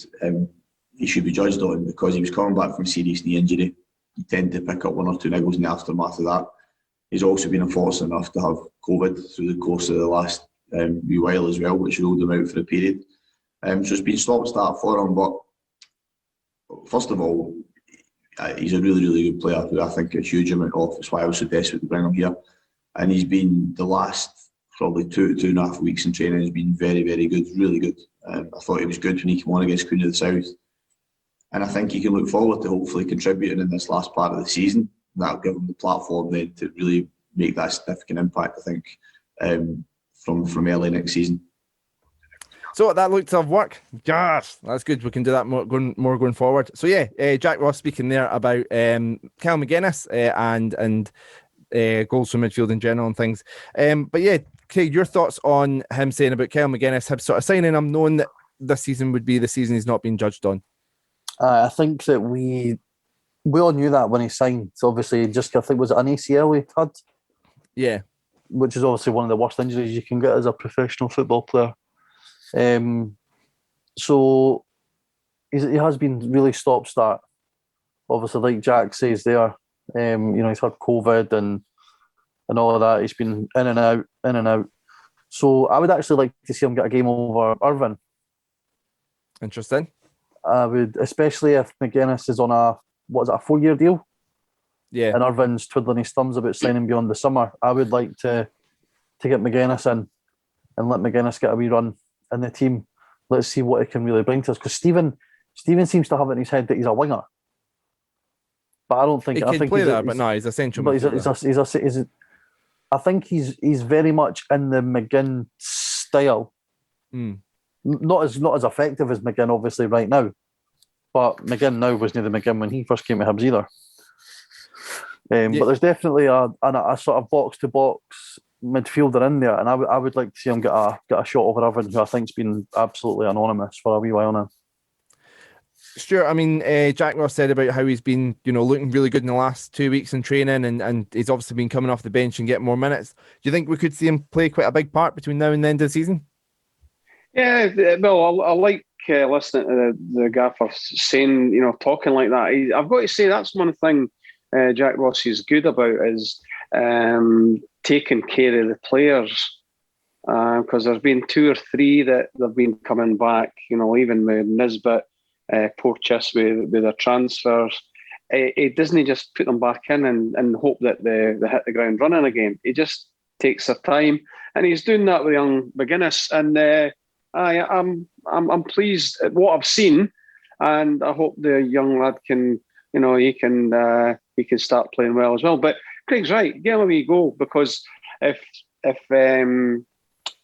he should be judged on, because he was coming back from a serious knee injury. He tended to pick up one or two niggles in the aftermath of that. He's also been unfortunate enough to have COVID through the course of the last wee while as well, which ruled him out for a period. So it's been stop-start for him. But first of all, he's a really, really good player who I think a huge amount of. That's why I was so desperate to bring him here. And he's been the last probably 2.5 weeks in training. He's been very, very good, really good. I thought he was good when he came on against Queen of the South. And I think he can look forward to hopefully contributing in this last part of the season. That'll give him the platform then to really make that significant impact, I think, from early next season. So that looked to have worked. Yes, that's good. We can do that more going forward. So yeah, Jack Ross speaking there about Cal Magennis and goals from midfield in general and things. But yeah, Craig, your thoughts on him saying about Cal Magennis, him sort of signing him, knowing that this season would be the season he's not being judged on? I think that we all knew that when he signed. So obviously, just I think was it an ACL he had? Yeah, which is obviously one of the worst injuries you can get as a professional football player. So he has been really stop-start. Obviously, like Jack says there, he's had COVID and all of that. He's been in and out. So I would actually like to see him get a game over Irvine. interesting. I would, especially if Magennis is on a 4-year deal. Yeah, And Irvine's twiddling his thumbs about signing beyond the summer. I would like to get Magennis in and let Magennis get a wee run in the team. Let's see what he can really bring to us. Because Stephen seems to have it in his head that he's a winger, but I don't think he I can think play he's that, but no, he's a central. But I think he's very much in the McGinn style. Not as effective as McGinn obviously right now, but McGinn now wasn't the McGinn when he first came to Hibs either. But there's definitely a sort of box to box midfielder in there, and I would like to see him get a shot over Irvine, who I think's been absolutely anonymous for a wee while now. Stuart, I mean, Jack Ross said about how he's been, looking really good in the last 2 weeks in training, and he's obviously been coming off the bench and getting more minutes. Do you think we could see him play quite a big part between now and the end of the season? Yeah, well, I like listening to the gaffer saying, talking like that. I've got to say that's one thing Jack Ross is good about is taking care of the players, because there's been 2 or 3 that they've been coming back, even with Nisbet, Porteous with their transfers. He doesn't just put them back in and hope that they hit the ground running again. He just takes their time, and he's doing that with young Magennis. And I'm pleased at what I've seen, and I hope the young lad can, he can start playing well as well. But Craig's right, give him a wee go, because if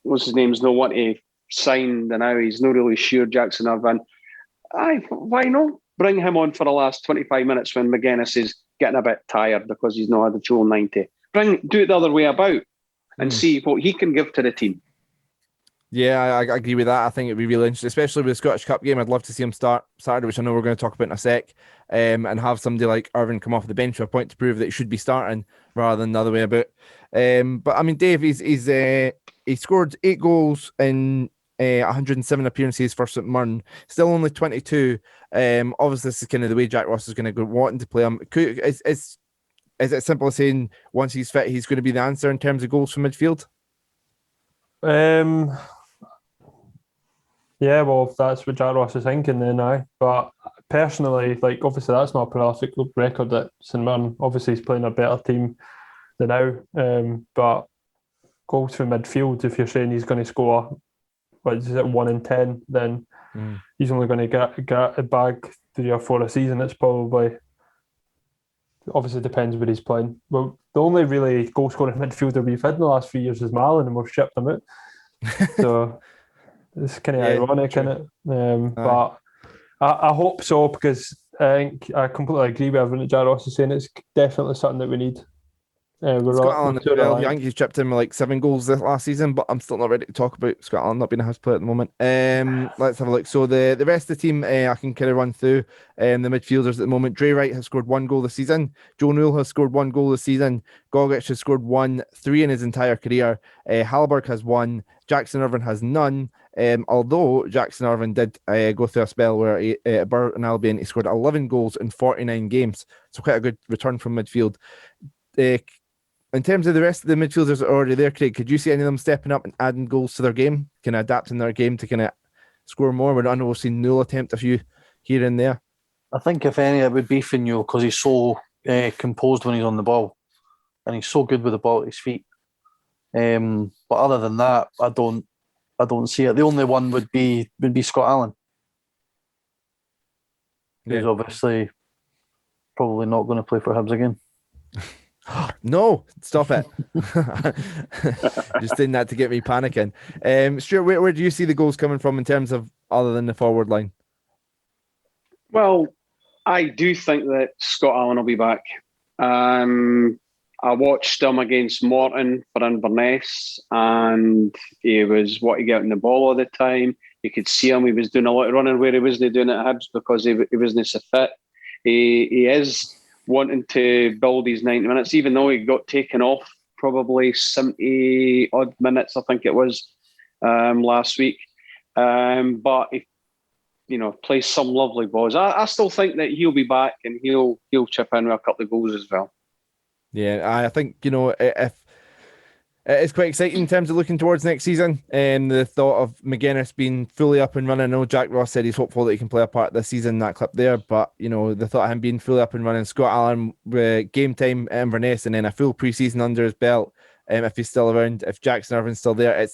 what's his name's no want to sign the now, he's not really sure Jackson Irvine. Why not bring him on for the last 25 minutes when Magennis is getting a bit tired because he's not had the full 90? Do it the other way about and see what he can give to the team. Yeah, I agree with that. I think it'd be really interesting, especially with the Scottish Cup game. I'd love to see him start Saturday, which I know we're going to talk about in a sec, and have somebody like Irvine come off the bench for a point to prove that he should be starting rather than the other way about. But I mean, Dave, he scored 8 goals in 107 appearances for St Mirren, still only 22. Obviously, this is kind of the way Jack Ross is going to go, wanting to play him. Is it simple as saying once he's fit, he's going to be the answer in terms of goals from midfield? Yeah, well, if that's what Jack Ross is thinking, then aye. But personally, obviously that's not a prolific record at St Mirren. Obviously, he's playing a better team than now. But goals from midfield, if you're saying he's going to score, 1 in 10, then he's only going to get a bag 3 or 4 a season. It's probably, obviously depends where he's playing. Well, the only really goal scoring midfielder we've had in the last few years is Malin, and we've shipped him out. So it's kind of ironic, isn't it? But I hope so, because I think I completely agree with everything that Jack Ross is saying. It's definitely something that we need. Scott Allen as too well. I reliant. think he's chipped in with like 7 goals this last season, but I'm still not ready to talk about Scott Allen not being a house player at the moment. Let's have a look. So the rest of the team, I can kind of run through. The midfielders at the moment. Dre Wright has scored 1 goal this season. Joe Newell has scored 1 goal this season. Gogic has scored 1, 3 in his entire career. Halberg has 1. Jackson Irvine has none. Although Jackson Irvine did go through a spell where at Burton Albion he scored 11 goals in 49 games. So quite a good return from midfield. In terms of the rest of the midfielders that are already there, Craig, could you see any of them stepping up and adding goals to their game, kind of adapting their game to kind of score more? I know we've seen Newell attempt a few here and there. I think if any, it would be Figno because he's so composed when he's on the ball, and he's so good with the ball at his feet. But other than that, I don't see it. The only one would be Scott Allen, who's obviously probably not going to play for Hibs again. No, stop it. Just saying that to get me panicking. Stuart, where do you see the goals coming from in terms of other than the forward line? Well, I do think that Scott Allen will be back. I watched him against Morton for Inverness, and he was what he getting the ball all the time. You could see him; he was doing a lot of running where he wasn't doing it at Hibs because he wasn't so fit. He is wanting to build his 90 minutes, even though he got taken off probably 70 odd minutes, I think it was last week. But he, plays some lovely balls. I still think that he'll be back and he'll chip in with a couple of goals as well. Yeah, I think, if it's quite exciting in terms of looking towards next season. The thought of Magennis being fully up and running. I know Jack Ross said he's hopeful that he can play a part this season, that clip there, but the thought of him being fully up and running, Scott Allen, game time at Inverness, and then a full pre-season under his belt, if he's still around, if Jackson Irvine's still there,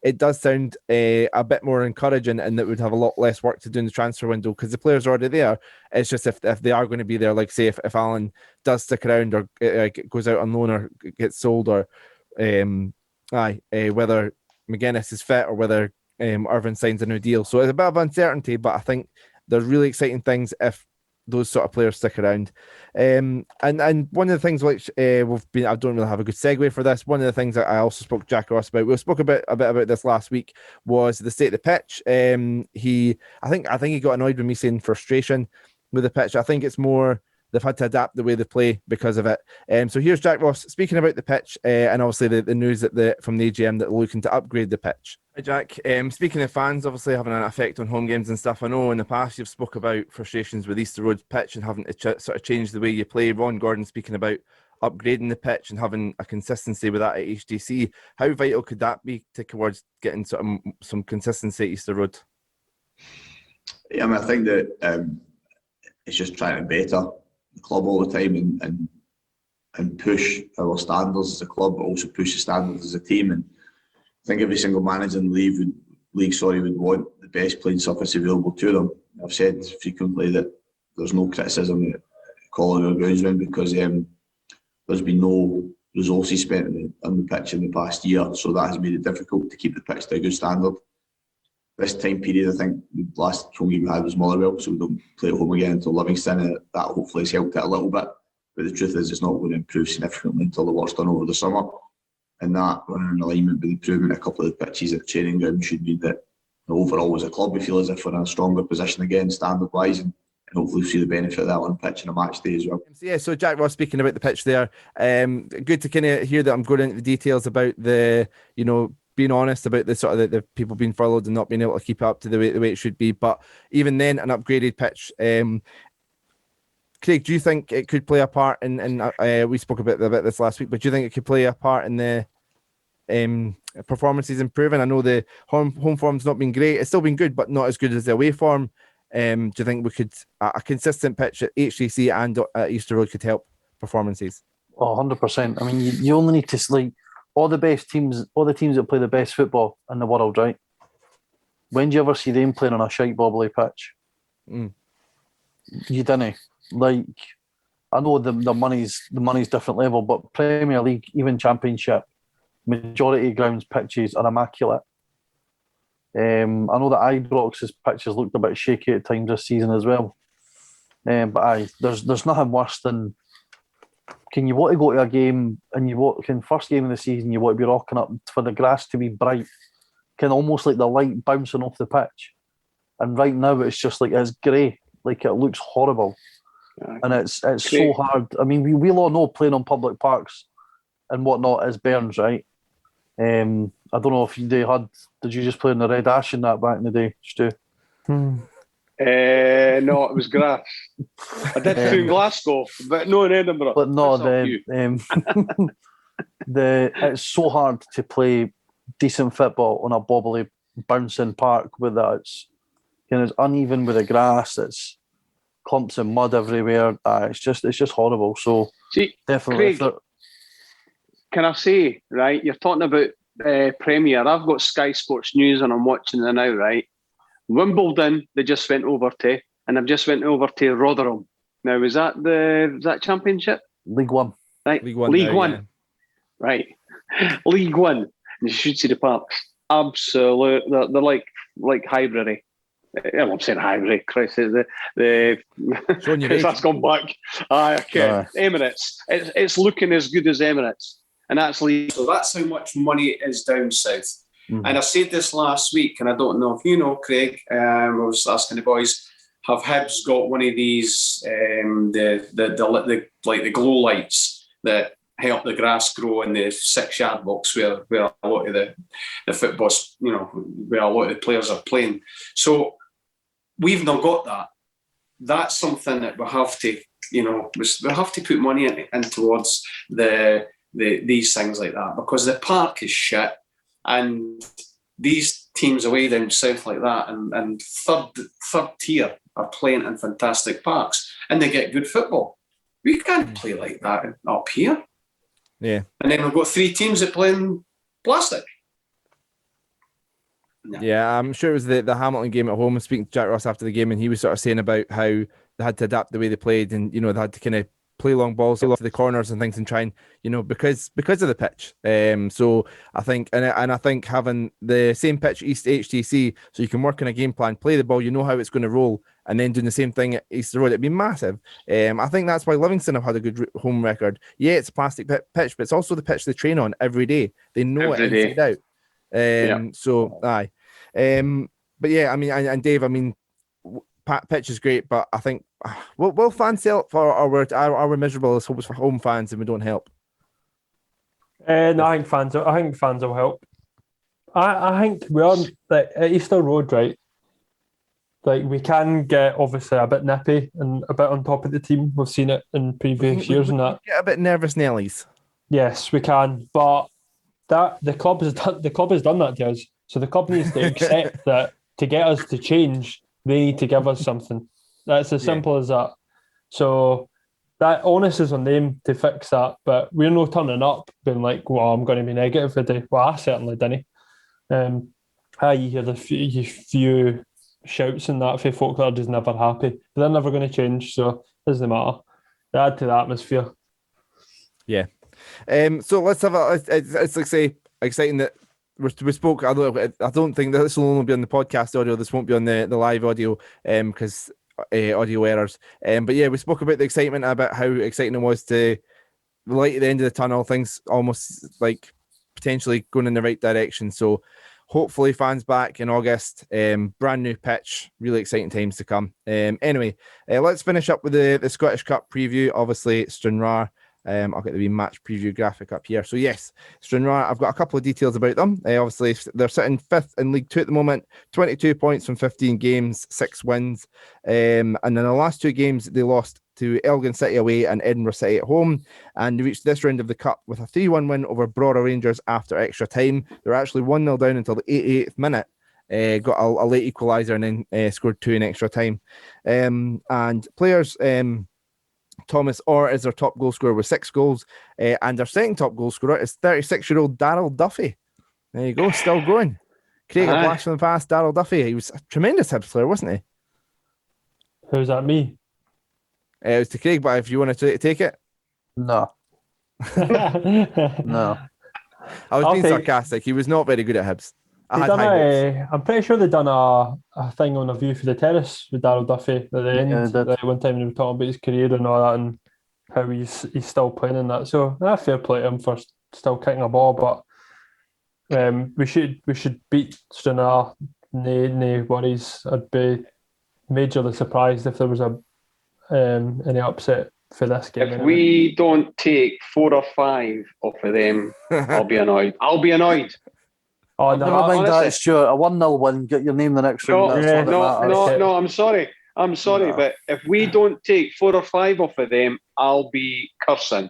it does sound a bit more encouraging, and that would have a lot less work to do in the transfer window because the players are already there. It's just if they are going to be there, like say if Allen does stick around or goes out on loan or gets sold, or whether Magennis is fit or whether Irvine signs a new deal. So it's a bit of uncertainty, but I think there's really exciting things if those sort of players stick around. And one of the things which I don't really have a good segue for this. One of the things that I also spoke to Jack Ross about, we spoke a bit about this last week, was the state of the pitch. I think he got annoyed with me saying frustration with the pitch. I think it's more they've had to adapt the way they play because of it. So here's Jack Ross speaking about the pitch and obviously the news that from the AGM that they're looking to upgrade the pitch. Hi Jack, speaking of fans obviously having an effect on home games and stuff, I know in the past you've spoke about frustrations with Easter Road's pitch and having to sort of change the way you play. Ron Gordon speaking about upgrading the pitch and having a consistency with that at HDC. How vital could that be towards getting sort of some consistency at Easter Road? Yeah, I think that it's just trying to better the club all the time and push our standards as a club, but also push the standards as a team. And I think every single manager in the league would want the best playing surface available to them. I've said frequently that there's no criticism at Colin or Groundsman because there's been no resources spent on the pitch in the past year, so that has made it difficult to keep the pitch to a good standard. This time period, I think the last home game we had was Motherwell, so we don't play at home again until Livingston, and that hopefully has helped it a little bit. But the truth is, it's not going to improve significantly until the work's done over the summer. And that, when in alignment with the improvement of a couple of the pitches at training ground, should mean that overall as a club, we feel as if we're in a stronger position again, standard-wise, and hopefully see the benefit of that on pitch in a match day as well. Yeah, so Jack Ross speaking about the pitch there. Good to kind of hear that I'm going into the details about the, being honest about the sort of the people being furloughed and not being able to keep up to the way it should be. But even then, an upgraded pitch. Craig, do you think it could play a part in we spoke about this last week, but do you think it could play a part in the performances improving? I know the home form's not been great. It's still been good, but not as good as the away form. Do you think we could a consistent pitch at HCC and at Easter Road could help performances? 100%. I mean, you only need to all the best teams, all the teams that play the best football in the world, right? When do you ever see them playing on a shite bobbly pitch? You didn't. I know the money's different level, but Premier League, even Championship, majority of grounds pitches are immaculate. I know that Ibrox's pitches looked a bit shaky at times this season as well. But there's nothing worse than can you want to go to a game and first game of the season, you want to be rocking up for the grass to be bright, kind of almost like the light bouncing off the pitch. And right now it's just like it's grey, like it looks horrible. And it's so hard. I mean, we all know playing on public parks and whatnot is burns, right? I don't know if did you just play in the red ash in that back in the day, Stu? No, it was grass. I did through Glasgow, but no in Edinburgh. But no, it's so hard to play decent football on a bobbly, bouncing park with that. It's uneven with the grass. It's clumps of mud everywhere. It's just horrible. So see, definitely. Craig, can I say, right? You're talking about Premier. I've got Sky Sports News and I'm watching it now, right? Wimbledon, they just went over to, and I've just went over to Rotherham. Now, is that Championship? League One. Right. League One. Yeah. Right. League One. And you should see the parks. Absolute. They're like Highbury. I'm saying Highbury. Christ, that's gone back. Okay. Emirates. It's looking as good as Emirates, and that's League. So that's how much money is down south. Mm-hmm. And I said this last week, and I don't know if you know, Craig. I was asking the boys, have Hibs got one of these the glow lights that help the grass grow in the 6-yard box where a lot of the footballs, where a lot of the players are playing. So we've not got that. That's something that we have to, we have to put money in towards these things like that, because the park is shit. And these teams away down south like that and third tier are playing in fantastic parks and they get good football. We can't play like that up here. Yeah. And then we've got 3 teams that play in plastic. No. Yeah, I'm sure it was the Hamilton game at home. I was speaking to Jack Ross after the game and he was sort of saying about how they had to adapt the way they played and, they had to kind of play long balls to the corners and things and try and, because of the pitch. So I think, and I think having the same pitch East HTC, so you can work on a game plan, play the ball, how it's going to roll, and then doing the same thing at Easter Road, it'd be massive. I think that's why Livingston have had a good home record. Yeah, it's a plastic pitch, but it's also the pitch they train on every day. They know it inside out. So aye. But yeah, I mean, and Dave, I mean, pitch is great, but I think will fans help for our miserable as hopes for home fans and we don't help? No, I think fans will help. I think we are at Easter Road, right? Like we can get obviously a bit nippy and a bit on top of the team. We've seen it in previous years and that. Get a bit nervous, Nellies. Yes, we can, but the club has done that to us. So the club needs to accept that to get us to change, they need to give us something. That's as simple as that. So that onus is on them to fix that. But we're not turning up being like, well, I'm going to be negative today. Well, I certainly didn't. You hear the few shouts and that for folk that are just never happy. But they're never going to change, so it doesn't matter. They add to the atmosphere. Yeah. So let's have it's like say exciting that we spoke a little bit. I don't think this will only be on the podcast audio. This won't be on the live audio because audio errors. But yeah, we spoke about the excitement, about how exciting it was to the light at the end of the tunnel. Things almost like potentially going in the right direction. So hopefully fans back in August. Brand new pitch. Really exciting times to come. Anyway, let's finish up with the Scottish Cup preview. Obviously, Stranraer. I'll get the wee match preview graphic up here. So yes, Stranraer, I've got a couple of details about them. Obviously, they're sitting 5th in League 2 at the moment, 22 points from 15 games, 6 wins. And in the last 2 games, they lost to Elgin City away and Edinburgh City at home. And they reached this round of the Cup with a 3-1 win over Brora Rangers after extra time. They were actually 1-0 down until the 88th minute. Got a late equaliser and then scored 2 in extra time. And players... Thomas Orr is their top goal scorer with 6 goals, and their second top goal scorer is 36-year-old Daryl Duffy. There you go, still going. Craig, a blast from the past, Daryl Duffy. He was a tremendous Hibs player, wasn't he? Who's that, me? It was to Craig, but if you want to take it. No. No. I was being sarcastic. He was not very good at Hibs. I'm pretty sure they done a thing on A View for the Terrace with Daryl Duffy at the end. One time they were talking about his career and all that, and how he's still playing in that. So fair play to him for still kicking a ball, but we should beat Stranraer. No worries. I'd be majorly surprised if there was any upset for this game. If anyway. we don't take 4 or 5 off of them, I'll be annoyed. I'll be annoyed. Oh, Never mind honestly. that, Stuart. A 1-0 win, get your name the next round. No, That's all that matters. no, I'm sorry. No. But if we don't take 4 or 5 off of them, I'll be cursing.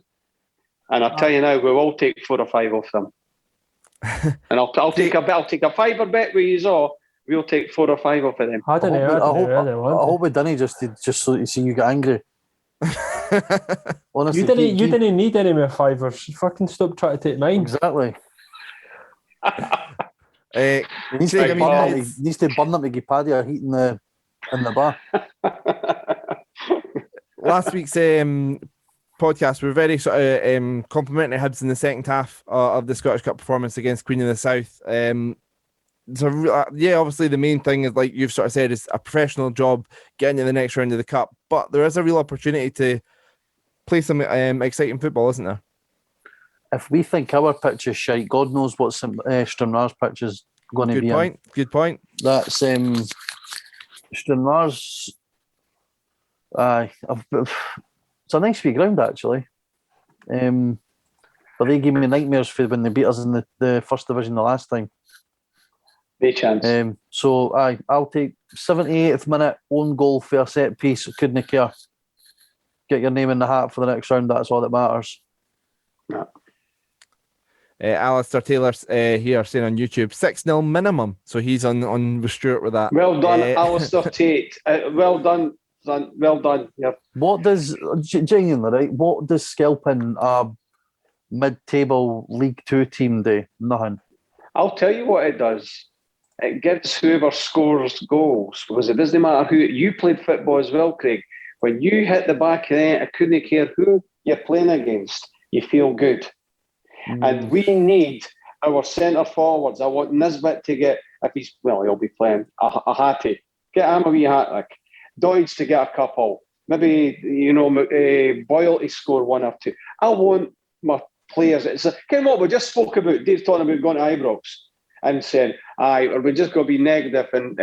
And I'll tell you now, we will take 4 or 5 off them. And I'll take a bet. I'll take a fiver bet with you all. We'll take 4 or 5 off of them. I don't know. I hope we didn't just so you see you get angry. Honestly, you didn't need any more fivers. Fucking stop trying to take mine. Exactly. He needs to burn them to give Paddy a heat in the bar. Last week's podcast, we were very sort of complimentary Hibs in the second half of the Scottish Cup performance against Queen of the South. So yeah, obviously the main thing is, like you've sort of said, is a professional job getting to the next round of the cup. But there is a real opportunity to play some exciting football, isn't there? If we think our pitch is shite, God knows what Stranraer's pitch is going to be. Good point. That's Stranraer's. It's a nice wee ground actually. But they gave me nightmares for when they beat us in the first division the last time. No chance. So I'll take 78th minute own goal for a set piece. Couldn't care. Get your name in the hat for the next round. That's all that matters. No. Alistair Taylor here saying on YouTube 6-0 minimum. So he's on with Stuart with that. Well done, Alistair Tate. Well done, son. Well done. Yep. What does genuinely right? What does scalping a mid-table League Two team do? Nothing. I'll tell you what it does. It gives whoever scores goals, because it doesn't matter who. You played football as well, Craig. When you hit the back of the net, I couldn't care who you're playing against. You feel good. And we need our centre forwards. I want Nisbet to get, if he'll be playing a hattie. Get him a wee hat-trick. Doidge to get a couple. Maybe, Boyle to score 1 or 2. I want my players. It's kind of what we just spoke about. Dave's talking about going to Ibrox and saying, or we just got to be negative and,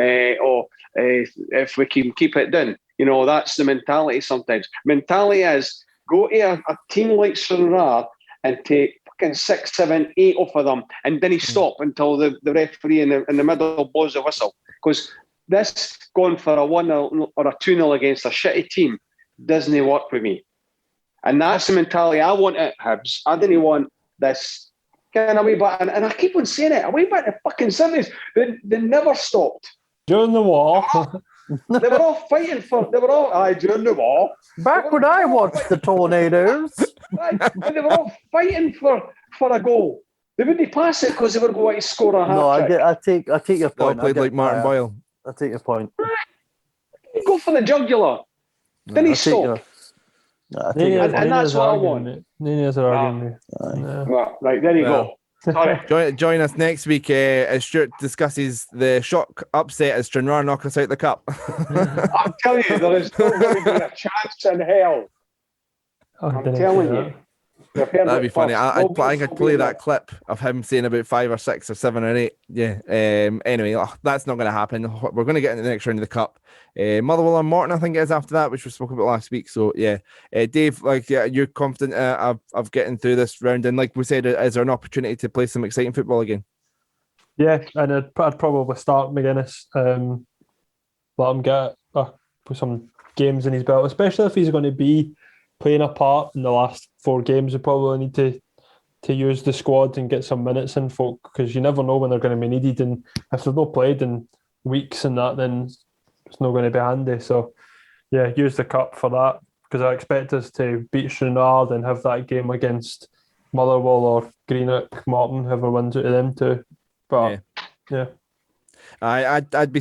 if we can keep it down. That's the mentality sometimes. Mentality is go to a team like Stranraer and take fucking 6, 7, 8 off of them, and then he stop until the referee in the middle blows the whistle. Because this going for a 1-0 or a 2-0 against a shitty team doesn't work with me. And that's the mentality I want at Hibs. I didn't want this kind of wee bit, and I keep on saying it, a wee bit of fucking 70s. They never stopped. During the war. They were all fighting during the war. Back when I watched the Tornadoes. And they were all fighting for a goal. They wouldn't pass it because they were going to score a hat-trick. No, I take your point. Played like Martin Boyle. I take your point. You go for the jugular. Then he stop. And that's what I want. Nini's arguing me. Right, there you go. Sorry. Join us next week as Stuart discusses the shock upset as Stranraer knock us out the cup. I'm telling you, there is not going to be a chance in hell. I'm telling you. That'd be funny. I think I'd play that clip of him saying about 5 or 6 or 7 or 8. Yeah. Anyway, that's not going to happen. We're going to get into the next round of the cup. Motherwell and Morton, I think it is after that, which we spoke about last week. So yeah, Dave, you're confident of getting through this round, and like we said, is there an opportunity to play some exciting football again? Yeah, and I'd probably start Magennis. Let him get some games in his belt, especially if he's going to be playing a part in the last 4 games. We probably need to use the squad and get some minutes in, folk, because you never know when they're going to be needed, and if they've not played in weeks and that, then it's not going to be handy. So yeah, use the cup for that, because I expect us to beat Stranraer and have that game against Motherwell or Greenock, Morton, whoever wins out of them two. But yeah. I'd be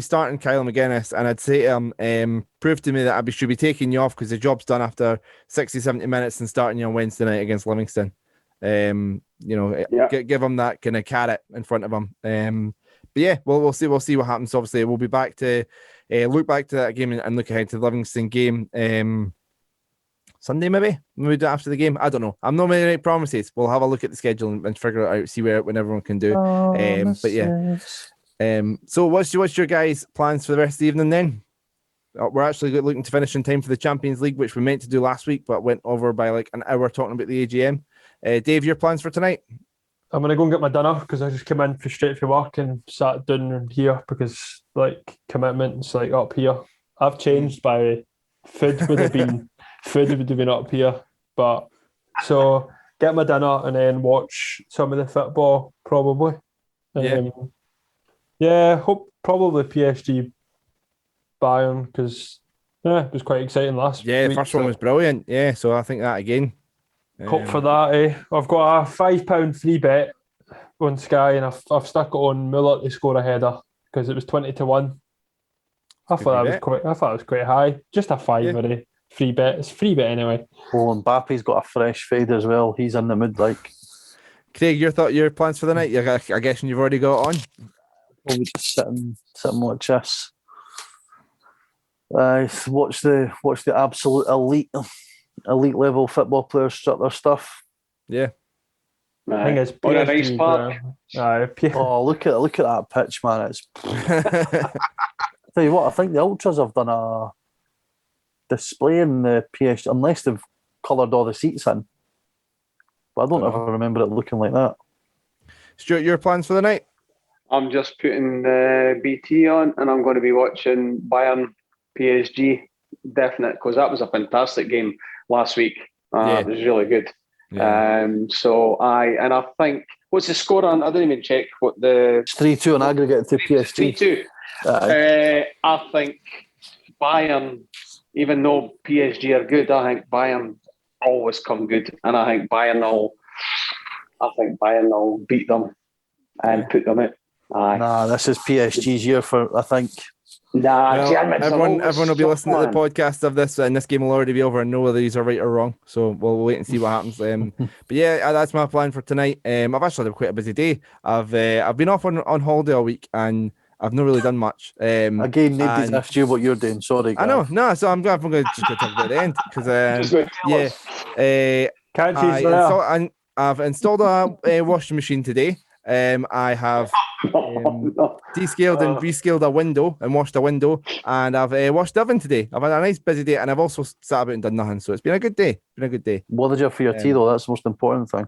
starting Kyle Magennis, and I'd say to him, prove to me that I should be taking you off because the job's done after 60, 70 minutes and starting you on Wednesday night against Livingston. Give him that kind of carrot in front of him. But yeah, we'll see what happens. Obviously, we'll be back to look back to that game and look ahead to the Livingston game Sunday maybe. Maybe do it after the game. I don't know. I'm not making any promises. We'll have a look at the schedule and figure it out. See when everyone can do. But yeah. So what's your guys' plans for the rest of the evening then? We're actually looking to finish in time for the Champions League, which we meant to do last week, but went over by like an hour talking about the AGM. Dave, your plans for tonight? I'm going to go and get my dinner because I just came in straight for work and sat down here because like commitments like up here. I've changed by food would have been up here, but so get my dinner and then watch some of the football probably. Hope probably PSG Bayern because it was quite exciting last week. The first one was brilliant. Yeah, so I think that again. Hope for that. I've got a £5 free bet on Sky, and I've stuck it on Muller to score a header because it was 20-1. I thought that was quite high. Just a fiver free bet. It's free bet anyway. Oh, and Mbappe's got a fresh fade as well. He's in the mood. Like Craig, your plans for the night? I guess you've already got it on. Probably just sit and watch this. Watch the absolute elite level football players strut their stuff. Yeah. I think it's on a nice park. Oh, look at that pitch, man! It's. Tell you what, I think the Ultras have done a display in the PSG, unless they've coloured all the seats in. But I don't ever remember it looking like that. Stuart, your plans for the night? I'm just putting the BT on, and I'm going to be watching Bayern PSG. Definite, because that was a fantastic game last week. It was really good. Yeah. I think what's the score on? I didn't even check what the. It's 3-2 on aggregate to PSG. 3-2. I think Bayern, even though PSG are good, I think Bayern always come good, and I think Bayern will beat them and put them out. Nah, this is PSG's year I think. Everyone will be listening to the podcast of this, and this game will already be over and know whether these are right or wrong. So we'll wait and see what happens. But yeah, that's my plan for tonight. I've actually had quite a busy day. I've been off on holiday all week, and I've not really done much. Again, nobody's asked you what you're doing. Sorry, guys. I know. No, so I'm going to talk about the end because I've installed a washing machine today. I have descaled and rescaled a window and washed a window, and I've washed the oven today. I've had a nice busy day, and I've also sat about and done nothing. So it's been a good day. What did you have for your tea though? That's the most important thing.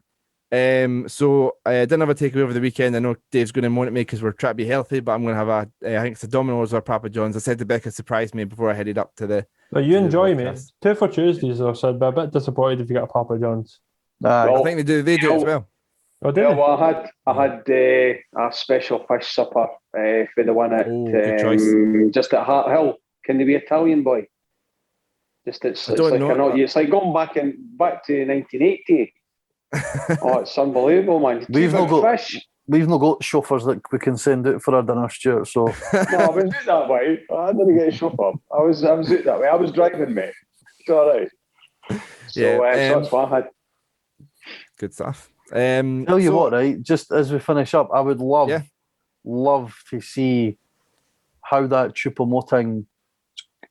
So I didn't have a takeaway over the weekend. I know Dave's going to moan at me because we're trying to be healthy, but I'm going to have I think it's a Domino's or Papa John's. I said to Becca, surprised me before I headed up to the. Well, you enjoy me. 2 for Tuesdays, though, so I'd be a bit disappointed if you got a Papa John's. I think they do as well. Oh, I had a special fish supper for the one at just at Hart Hill. Can they be Italian, boy? It's like going back to 1980. Oh, it's unbelievable, man. We've not got chauffeurs that we can send out for our dinner, Stuart. So no, I was out that way. I didn't get a chauffeur. I was out that way. I was driving, mate. It's all right. So that's what I had. Good stuff. Tell you what, right? Just as we finish up, I would love to see how that Choupo-Moting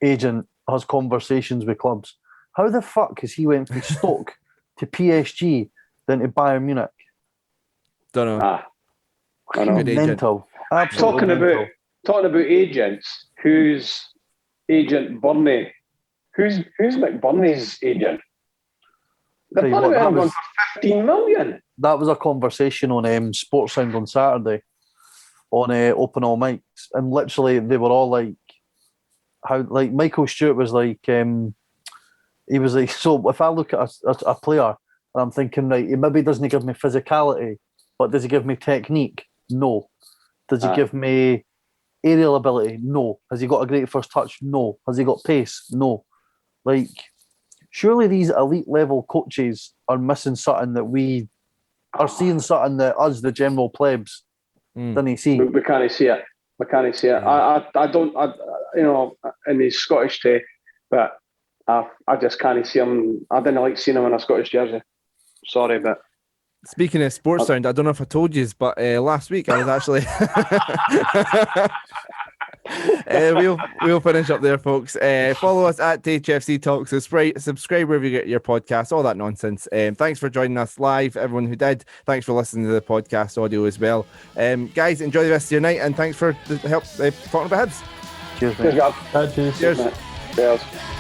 agent has conversations with clubs. How the fuck has he went from Stoke to PSG then to Bayern Munich? Don't know. I know. Mental. Absolutely talking about agents. Who's agent Burnley? Who's McBurney's agent? The Burnley had one for 15 million. That was a conversation on Sportsound on Saturday on Open All Mics, and literally they were all like, "How?" Like Michael Stewart was like, he was like, "So if I look at a player and I'm thinking, right, he maybe doesn't give me physicality, but does he give me technique? No. Does he give me aerial ability? No. Has he got a great first touch? No. Has he got pace? No. Like, surely these elite level coaches are missing something that we are seeing something that us, the general plebs, didn't see. We can't see it. Yeah. I don't, in his Scottish day, but I just can't see him. I didn't like seeing him in a Scottish jersey. Sorry, but. Speaking of Sports Sound, I don't know if I told you, but last week I was actually We'll finish up there, folks. Follow us at HFC Talk. Subscribe wherever you get your podcast, all that nonsense. Thanks for joining us live, everyone who did. Thanks for listening to the podcast audio as well. Guys, enjoy the rest of your night, and thanks for the help talking about Hibs. Cheers, mate. Cheers. Cheers. Cheers.